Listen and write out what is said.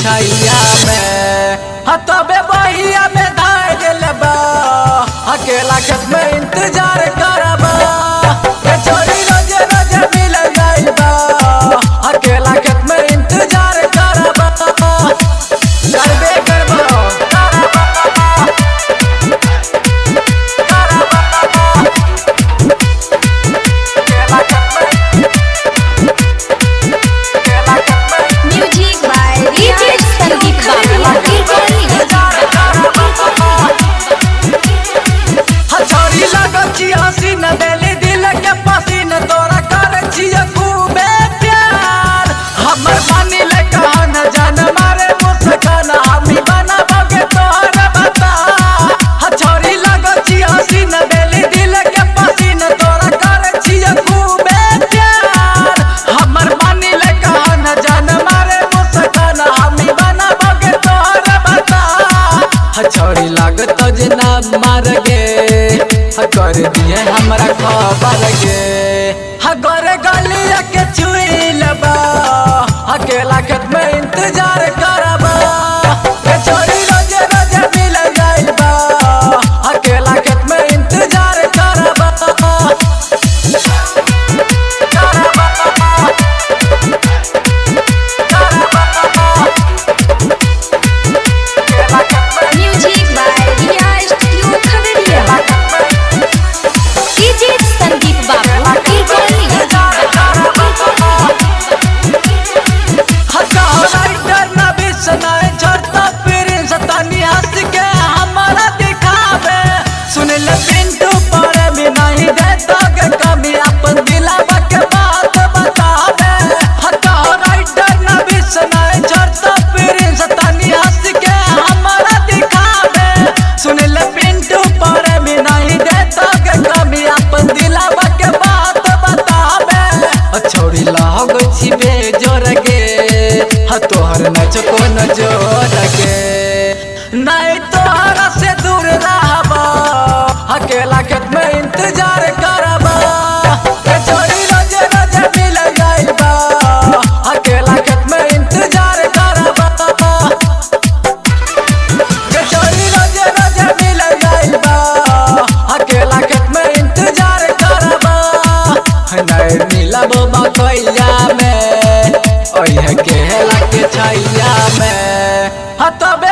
छैया में तबे बहिया में धार गेलबा अकेला खेत में इंतजार करबा छोरी रोजे रोजे मिल जाइबा अकेला खेत में इंतजार करबा करबे करबा हसीन दिली दिल के पसीन तोरा करे छिए खूबे प्यार हमर पानी ले कहन जान मारे मुस्कान हमी बनाबोगे तोहर बता छोरी लगो छी हसीन दिली दिल के पसीन तोरा करे छिए खूबे प्यार हमर पानी ले कहन जान मारे मुस्कान हमी बनाबोगे तोहर बता छोरी लागत जना मार गे कर दिए हमरा खबर गे गोरे गलिया के छुई लेबा अकेला खेत में इंतजार करबा छोरी रोजे रोजे मिल जाइबा अकेला खेत में इंतजार करबा पिंटू पर भी नहीं देता के कमी अपन दिलावा के बात बतावे राइटर न बिसनाए छोड़ता प्रिंस तनी हंस के हमारा दिखावे सुन ले पिंटू पर भी नहीं देता के कमी अपन दिलावा के बात बतावे छोड़ी लाग छी बेजोर गे तोहर नच को नजोर गे नहीं तोहरा से दूर रहबा अकेला खेत में इंतजार करबा छोरी रोजे रोजे मिल जाइबा अकेला खेत में इंतजार करबा छोरी रोजे रोजे मिल जाइबा अकेला खेत में इंतजार करबा नहीं मिलब बकैया में ओहे केला के छैया में तबे